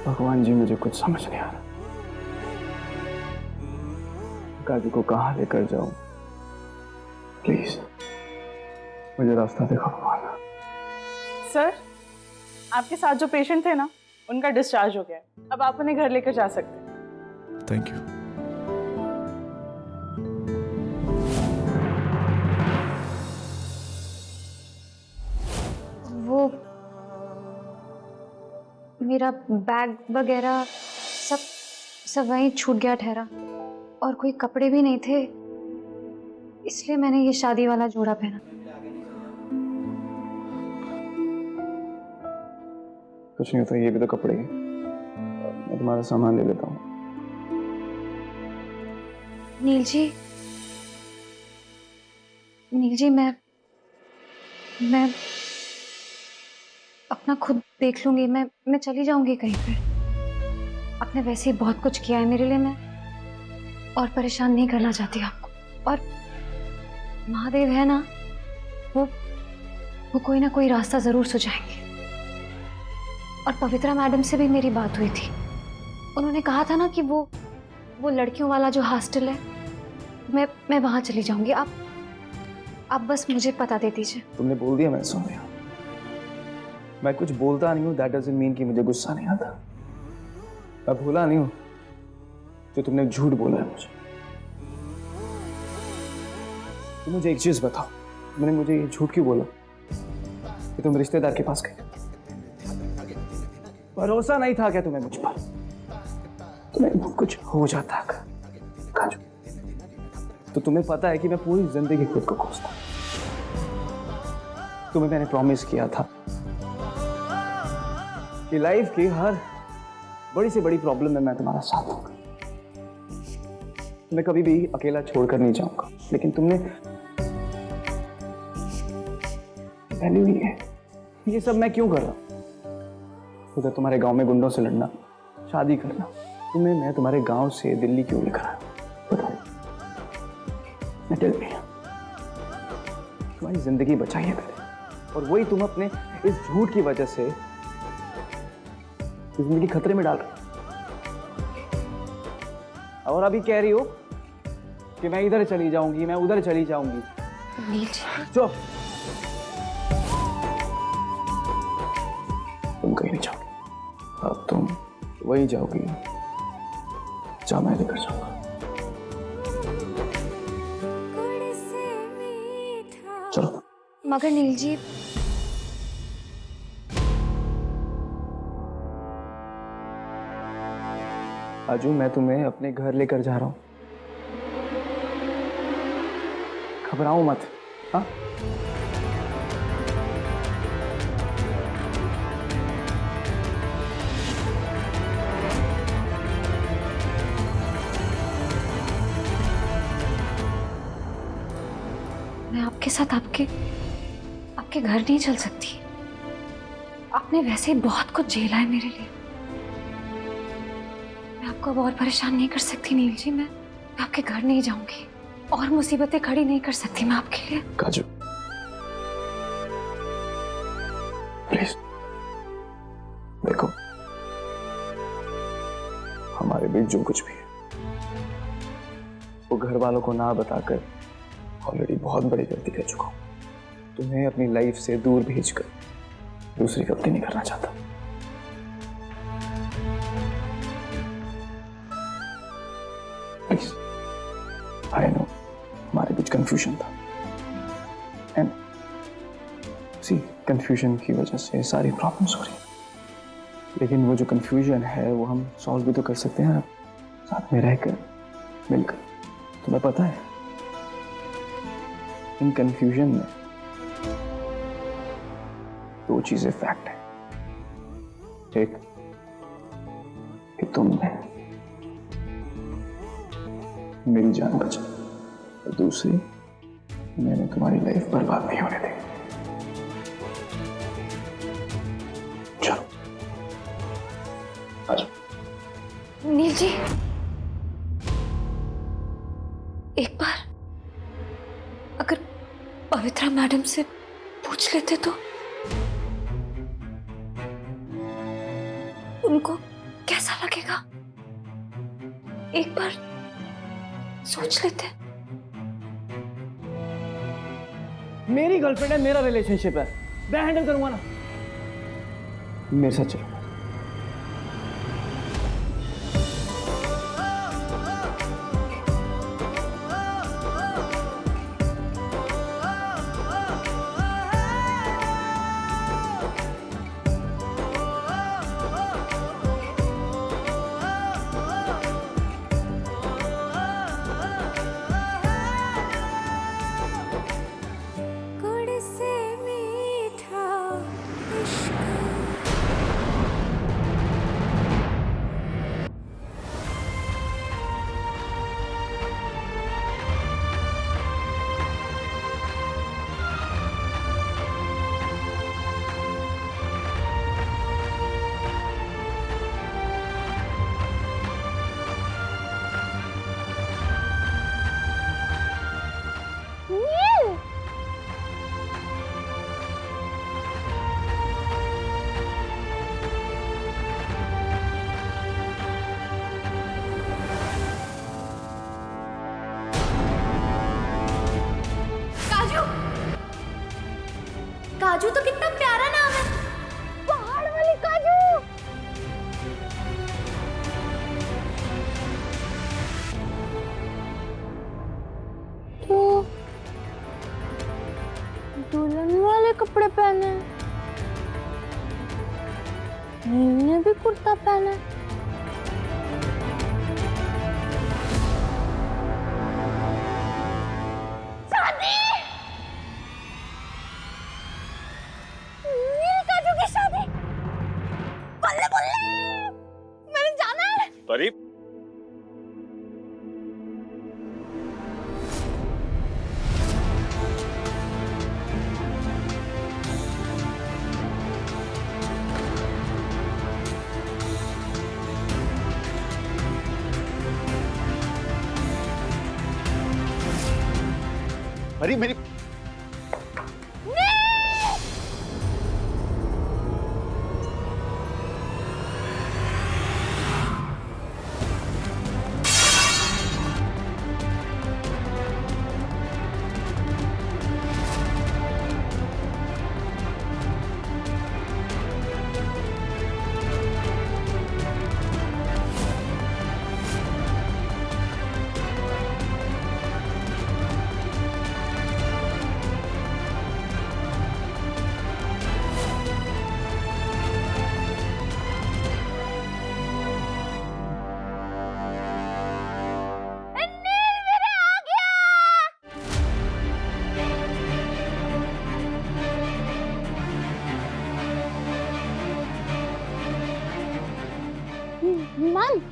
भगवान जी मुझे कुछ समझ नहीं आ रहा। काजू को कहाँ लेकर जाऊं? प्लीज मुझे रास्ता दिखाओ भगवान। सर, आपके साथ जो पेशेंट थे ना, उनका डिस्चार्ज हो गया है। अब आप उन्हें घर लेकर जा सकते हैं। Thank you. वो मेरा बैग वगैरह सब वहीं छूट गया ठहरा, और कोई कपड़े भी नहीं थे, इसलिए मैंने ये शादी वाला जोड़ा पहना। कुछ नहीं होता, ये भी तो कपड़े हैं। मैं तुम्हारा सामान ले लेता हूँ। नील जी मैं अपना खुद देख लूंगी। मैं चली जाऊंगी कहीं पे। आपने वैसे ही बहुत कुछ किया है मेरे लिए, मैं और परेशान नहीं करना चाहती आपको। और महादेव है ना, वो कोई ना कोई रास्ता जरूर सुझाएंगे। और पवित्रा मैडम से भी मेरी बात हुई थी। उन्होंने कहा था ना कि वो लड़कियों वाला जो हॉस्टल है, मैं वहां चली जाऊंगी। आप बस मुझे पता दे दीजिए। तुमने बोल दिया, मैं सुन लिया। मैं कुछ बोलता नहीं हूँ, दैट डजंट मीन कि मुझे गुस्सा नहीं आता। मैं भूला नहीं हूँ जो तुमने झूठ बोला है मुझे। तुम मुझे एक चीज बताओ, तुमने मुझे ये झूठ क्यों बोला कि तुम रिश्तेदार के पास गए? भरोसा नहीं था क्या तुम्हें मुझ पर? तुम्हें कुछ हो जाता काजू, तो तुम्हें पता है कि मैं पूरी जिंदगी खुद को कोसता। तुम्हें मैंने प्रॉमिस किया था कि लाइफ की हर बड़ी से बड़ी प्रॉब्लम में मैं तुम्हारा साथ दूंगा। मैं कभी भी अकेला छोड़कर नहीं जाऊंगा। लेकिन तुमने पहले भी ये सब मैं क्यों कर रहा हूं? उधर तुम्हारे गांव में गुंडों से लड़ना, शादी करना, तुम्हें मैं तुम्हारे गांव से दिल्ली क्यों लेकर आया? बताओ। मैं टेल मी, तुम्हारी जिंदगी बचाई है मैंने, और वही तुम अपने इस झूठ की वजह से जिंदगी खतरे में डाल रहे हो। और अभी कह रही हो कि मैं इधर चली जाऊंगी, मैं उधर चली जाऊंगी। चुप, तुम कहीं नहीं जाओगी। अब तुम वहीं जाओगी जहां मैं लेकर जाऊंगा। चलो। मगर नील जी, आजू, मैं तुम्हें अपने घर लेकर जा रहा हूं। घबराओ मत। हाँ, मैं आपके साथ आपके घर नहीं चल सकती। आपने वैसे ही बहुत कुछ झेला है मेरे लिए। मैं आपको अब और परेशान नहीं कर सकती नील जी। मैं आपके घर नहीं जाऊंगी और मुसीबतें खड़ी नहीं कर सकती मैं आपके लिए। काजू, प्लीज देखो, हमारे बीच जो कुछ भी है वो घर वालों को ना बताकर ऑलरेडी बहुत बड़ी गलती कर चुका हूं। तुम्हें अपनी लाइफ से दूर भेजकर दूसरी गलती नहीं करना चाहता। प्लीज, आई नो हमारे बीच कंफ्यूजन था, एंड सी कंफ्यूजन की वजह से सारी प्रॉब्लम्स हो रही हैं। लेकिन वो जो कंफ्यूजन है वो हम सॉल्व भी तो कर सकते हैं साथ में रहकर, मिलकर। तुम्हें पता है, इन कंफ्यूजन में दो चीजें फैक्ट है। एक कि तुमने मेरी जान बचाई, और दूसरी, मैंने तुम्हारी लाइफ बर्बाद नहीं होने दी। चलो आ जाओ। नील जी, एक बार अगर पवित्रा मैडम से पूछ लेते तो, कैसा लगेगा एक बार सोच लेते। मेरी गर्लफ्रेंड है, मेरा रिलेशनशिप है, मैं हैंडल करूंगा ना। मेरे साथ चलो। काजू तो कितना प्यारा नाम है, पहाड़ वाली काजू। तो दुल्हन वाले कपड़े पहने, नील ने भी कुर्ता पहना। परी, परी मेरी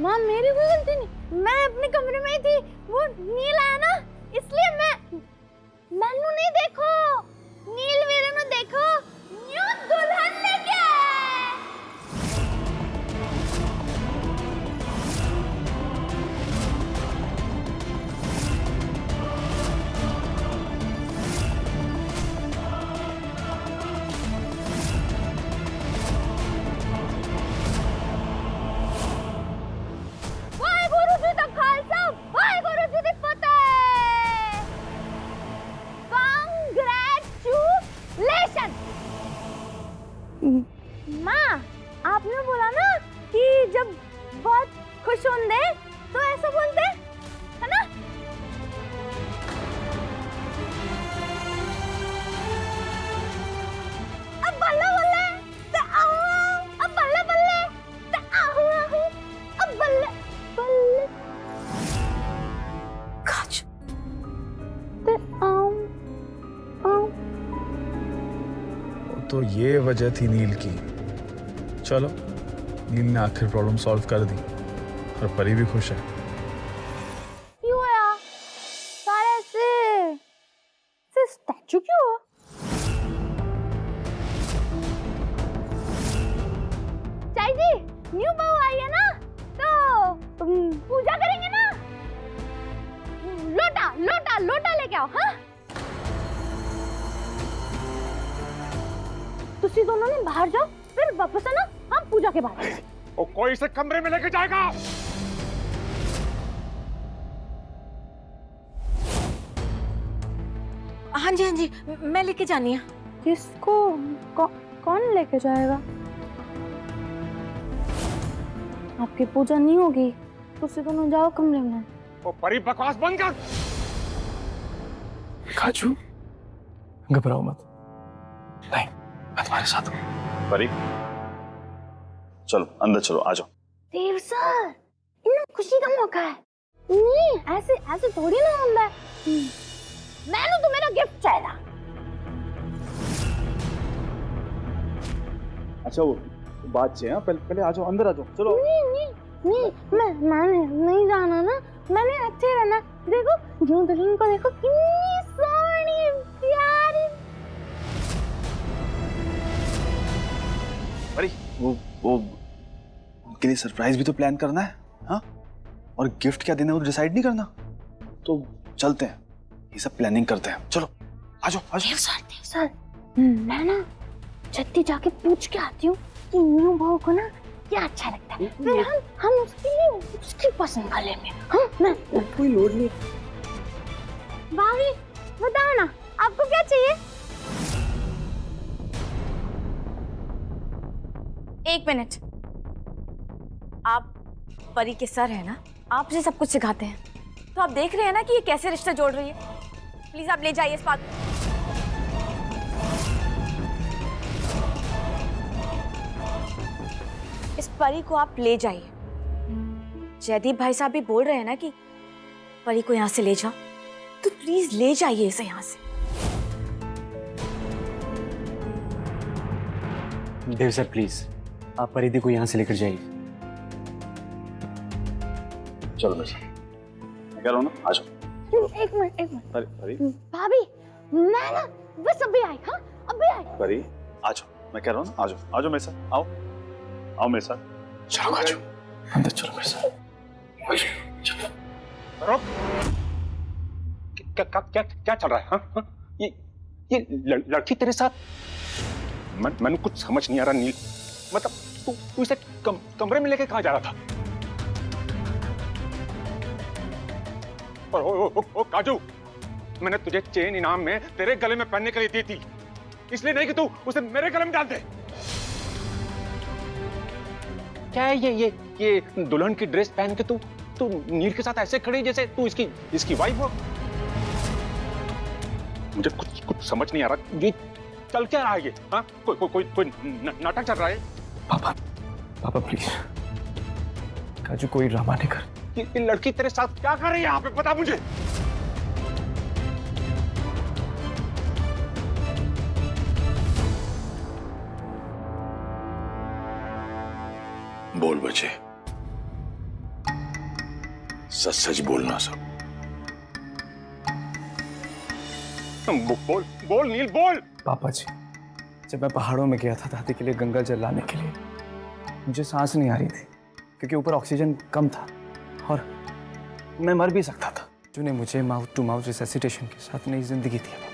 माँ मेरी कोई गलती नहीं, मैं अपने कमरे में ही थी, वो नील आया ना इसलिए मैनू नहीं देखो, नील वीरे ने देखो, न्यू दुल्हन लेके आए। माँ आपने बोला ना कि जब बहुत खुश होंगे तो ऐसा बोलते है ना। अब बल्ले बल्ले ते आहू, अब बल्ले बल्ले ते आहू आहू, अब बल्ले बल्ले काजू ते आहू आहू। तो ये वजह थी नील की। चलो, नील ने आखिर प्रॉब्लम सॉल्व कर दी और परी भी खुश है। क्यों यार सारे से स्टैचू क्यों? चाची जी न्यू बहू आई है ना, तो पूजा करेंगे ना। लोटा लोटा लोटा लेके आओ। हाँ तुसी दोनों ने बाहर जाओ, फिर वापस आना, हम पूजा के बाद। और कोई इसे कमरे में लेके जाएगा। हाँ जी, हाँ जी, मैं लेके जानी है। किसको? कौन लेके जाएगा? आपकी पूजा नहीं होगी तो उसे दोनों जाओ कमरे में। ओ परी, बकवास बंद कर। काजू घबराओ मत, नहीं मैं तुम्हारे साथ हूँ। परी चलो अंदर चलो, आ जाओ। देव सर, इतना खुशी का मौका है। नहीं ऐसे ऐसे थोड़ी ना होता है। मैंने तो मेरा गिफ्ट चाहिए। अच्छा वो बात से, पहले आ जाओ, अंदर आ जाओ, चलो। नहीं मैंने नहीं जाना ना, मैंने अच्छे रहना। देखो जो दुल्हन को देखो, कितनी सोहनी प्यारी। परी वो उनके लिए सरप्राइज भी तो प्लान करना है, हाँ? और गिफ्ट क्या देना है वो डिसाइड नहीं करना। तो चलते हैं, ये सब प्लानिंग करते हैं। चलो आ जाओ, आ जाओ। देव सर, मैं ना जल्दी जाके पूछ के आती हूँ कि न्यू बहू को ना क्या अच्छा लगता है, फिर हम उसके लिए उसकी पसंद का लेंगे। हाँ मैं कोई लोड नहीं। भाभी बताओ ना, आपको क्या चाहिए? एक मिनट, आप परी के सर है ना, आप मुझे सब कुछ सिखाते हैं, तो आप देख रहे हैं ना कि ये कैसे रिश्ता जोड़ रही है। प्लीज आप ले जाइए इस बात को। इस परी को आप ले जाइए। जयदीप भाई साहब भी बोल रहे हैं ना कि परी को यहाँ से ले जाओ, तो प्लीज ले जाइए इसे यहाँ से। देव सर प्लीज, आप परिधि को यहाँ से लेकर जाइए। चलो मैं कह रहा हूँ ना, आ जाओ। एक मिनट। परी भाभी मैं ना बस अभी आई। हाँ अभी आई। परी आ जाओ, मैं कह रहा हूँ ना, आ जाओ मेरे साथ, आओ मेरे साथ। चलो काजू अंदर चलो मेरे साथ। रुक। क्या चल रहा है? हाँ? ये लड़की तेरे साथ? मैंने कुछ समझ नहीं आ रहा नील। मतलब तू इसे कमरे में लेके कहाँ जा रहा था? और ओ काजू, मैंने तुझे चेन इनाम में तेरे गले में पहनने के लिए दी थी, इसलिए नहीं कि तू उसे मेरे गले में डाल दे। क्या है ये दुल्हन की ड्रेस पहन के तू नील के साथ ऐसे खड़ी जैसे तू इसकी वाइफ हो? मुझे कुछ समझ नहीं आ रहा, ये चल क्या रहा है ये? हाँ, कोई नाटक चल रहा है? पापा प्लीज, काजू कोई ड्रामा नहीं कर। ये लड़की तेरे साथ क्या कर रही है यहाँ पे, बता मुझे। बोल बच्चे, सच सच बोलना सब। बोल नील, बोल। पापा जी, जब मैं पहाड़ों में गया था दादी के लिए गंगा जल लाने के लिए, मुझे सांस नहीं आ रही थी क्योंकि ऊपर ऑक्सीजन कम था और मैं मर भी सकता था। तूने मुझे माउथ टू माउथ रिससिटेशन के साथ नई जिंदगी दी है पापा।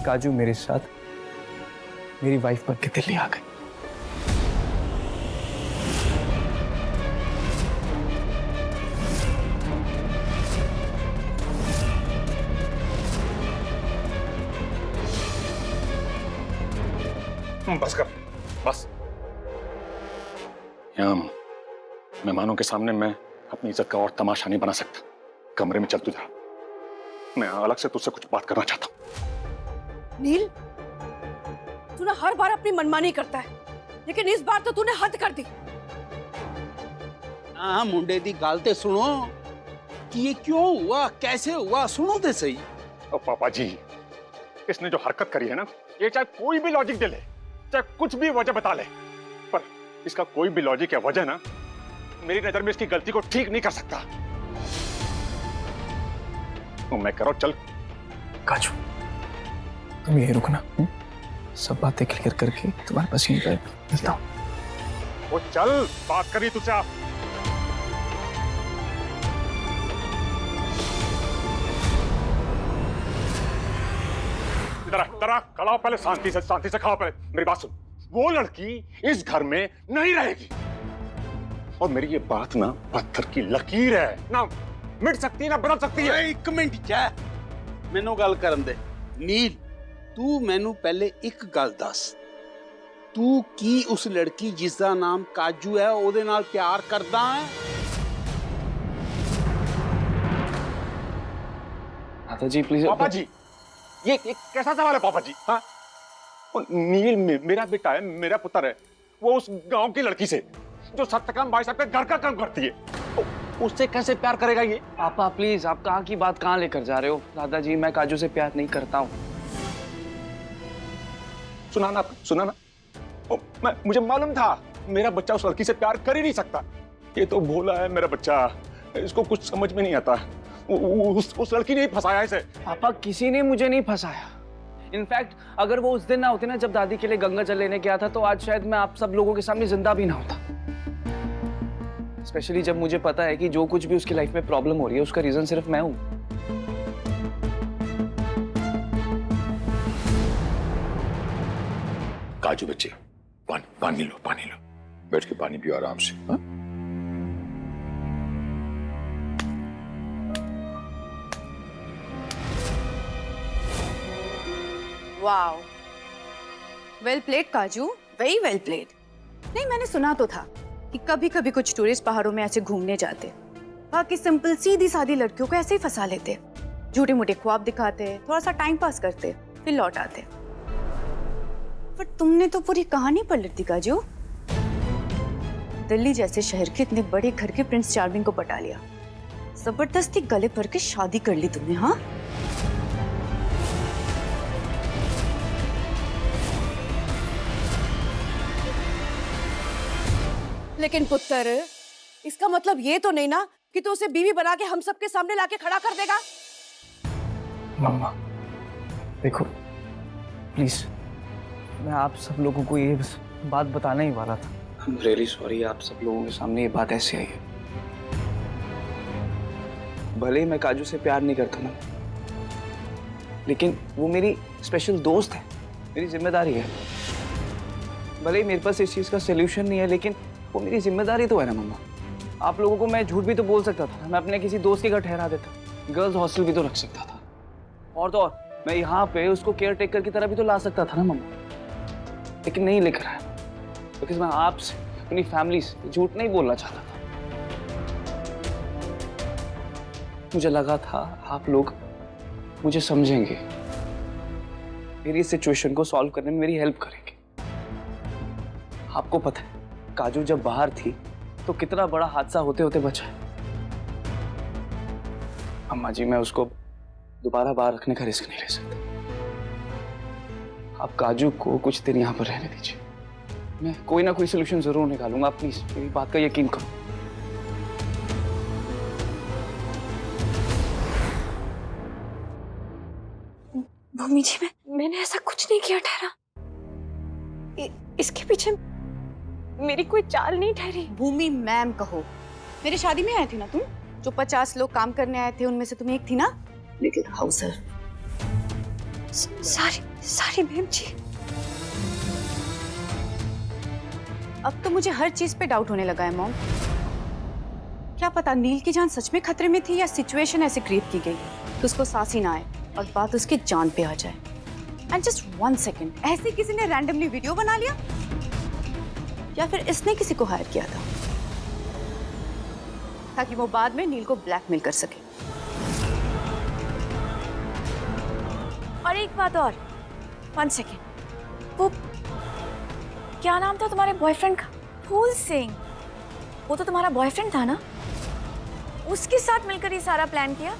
काजू मेरे साथ मेरी वाइफ बन के दिल्ली आ गई। बस कर, बस। यहाँ मेहमानों के सामने मैं अपनी इज्जत का और तमाशा नहीं बना सकता। कमरे में चल तू जा, मैं अलग से तुझसे कुछ बात करना चाहता हूँ। नील, तू ना हर बार अपनी मनमानी करता है, लेकिन इस बार तो तूने हद कर दी। हाँ मुंडे दी गाल ते सुनो कि ये क्यों हुआ, कैसे हुआ, सुनो ते सही। पापा जी, इसने जो हरकत करी है ना, ये चाहे कोई भी लॉजिक दे ले, चाहे कुछ भी वजह बता ले, पर इसका कोई भी लॉजिक या वजह ना मेरी नजर में इसकी गलती को ठीक नहीं कर सकता। तो मैं करो चल। काजू, तुम यही रुकना, सब बातें क्लियर करके तुम्हारे पास यहीं पर मिलता हूँ। वो चल, बात करी तुझसे आप। इधर आ, खड़ा हो पहले, शांति से खड़ा हो पहले। मेरी बात सुन, वो लड़की इस घर में नहीं रहेगी, और मेरी ये बात ना पत्थर की लकीर है, ना मिट सकती है ना बदल सकती है। एक मिनट जा, मैनू गल करन दे। नील, तू मैनू पहले एक गल दस, तू की उस लड़की जिसका नाम काजू है ओदे नाल प्यार करदा है? माता जी प्लीज। पापा जी, ये कैसा सवाल है पापा जी? हाँ, नील मेरा बेटा है, मेरा पुत्र है, वो उस गांव की लड़की से जो सत्यकाम भाई साहब के घर का काम करती है, तो उससे कैसे प्यार करेगा ये? पापा प्लीज, आप कहाँ की बात कहाँ लेकर जा रहे हो? दादाजी, मैं काजू से प्यार नहीं करता हूँ। सुना ना, मुझे मालूम था मेरा बच्चा उस लड़की से प्यार कर ही नहीं सकता। ये तो भोला है मेरा बच्चा, इसको कुछ समझ में नहीं आता। उस लड़की ने ही फंसाया इसे। पापा, किसी ने मुझे नहीं फंसाया। इनफैक्ट अगर वो उस दिन ना होते ना जब दादी के लिए गंगा जल लेने गया था, तो आज शायद मैं आप सब लोगों के सामने जिंदा भी ना होता। स्पेशली जब मुझे पता है कि जो कुछ भी उसकी लाइफ में प्रॉब्लम हो रही है उसका रीजन सिर्फ मैं हूं। काजू बच्चे, पानी लो, बैठ के पानी पियो आराम से। हाँ? वाओ, वेल प्लेड काजू, वेरी वेल प्लेड। नहीं, मैंने सुना तो था कि कभी कभी कुछ टूरिस्ट पहाड़ों में ऐसे घूमने जाते, बाकी सिंपल सीधी सादी लड़कियों को ऐसे ही फंसा लेते, झूठे मूठे ख्वाब दिखाते, थोड़ा सा टाइम पास करते, फिर लौट आते। पर तुमने तो पूरी कहानी पलट दी काजू। दिल्ली जैसे शहर के इतने बड़े घर के प्रिंस चार्मिंग को पटा लिया, जबरदस्ती गले भर के शादी कर ली तुमने। हाँ, लेकिन पुत्र, इसका मतलब ये तो नहीं ना कि तू उसे बीवी बना के हम सबके सामने लाके खड़ा कर देगा? मम्मा देखो प्लीज, मैं आप सब लोगों को ये बात बताने ही वाला था। I'm really sorry, आप सब लोगों के सामने ये बात ऐसे आई है। भले ही मैं काजू से प्यार नहीं करता ना, लेकिन वो मेरी स्पेशल दोस्त है, मेरी जिम्मेदारी है। भले ही मेरे पास इस चीज का सोल्यूशन नहीं है, लेकिन वो मेरी जिम्मेदारी तो है ना मम्मा। आप लोगों को मैं झूठ भी तो बोल सकता था, मैं अपने किसी दोस्त के घर ठहरा देता, गर्ल्स हॉस्टल भी तो रख सकता था, और तो और मैं यहाँ पे उसको केयर टेकर की तरह भी तो ला सकता था ना मम्मा, लेकिन नहीं लेकर आया, क्योंकि मैं आपसे, अपनी फैमिली से झूठ नहीं बोलना चाहता था। मुझे लगा था आप लोग मुझे समझेंगे, मेरी सिचुएशन को सॉल्व करने में मेरी हेल्प करेंगे। आपको पता है काजू जब बाहर थी तो कितना बड़ा हादसा होते होते बचा है। अम्मा जी, मैं उसको दोबारा बाहर रखने का रिस्क नहीं ले सकता। आप काजू को कुछ दिन यहाँ पर रहने दीजिए, मैं कोई ना कोई सोल्यूशन जरूर निकालूंगा। आप प्लीज मेरी बात का यकीन करो। भूमि जी, मैंने ऐसा कुछ नहीं किया ठहरा। इसके पीछे मेरी कोई चाल नहीं ठहरी। भूमि मैम कहो, मेरी शादी में आए थे ना तुम, जो 50 लोग काम करने आए थे उनमें से तुम एक थी ना, लिटिल हाउसर। सारी मैम जी। अब तो मुझे हर चीज पे डाउट होने लगा है मॉम। क्या पता नील की जान सच में खतरे में थी या सिचुएशन ऐसे क्रिएट की गई कि उसको सांस ही ना आए और बात उसकी जान पे आ जाए। एंड जस्ट 1 सेकेंड, ऐसे किसी ने रैंडमली वीडियो बना लिया, या फिर इसने किसी को हायर किया था ताकि वो बाद में नील को ब्लैकमेल कर सके। और एक बात और, 1 सेकेंड, वो क्या नाम था तुम्हारे बॉयफ्रेंड का? फूल सिंह। वो तो तुम्हारा बॉयफ्रेंड था ना? उसके साथ मिलकर ये सारा प्लान किया,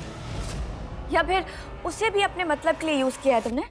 या फिर उसे भी अपने मतलब के लिए यूज किया है तुमने?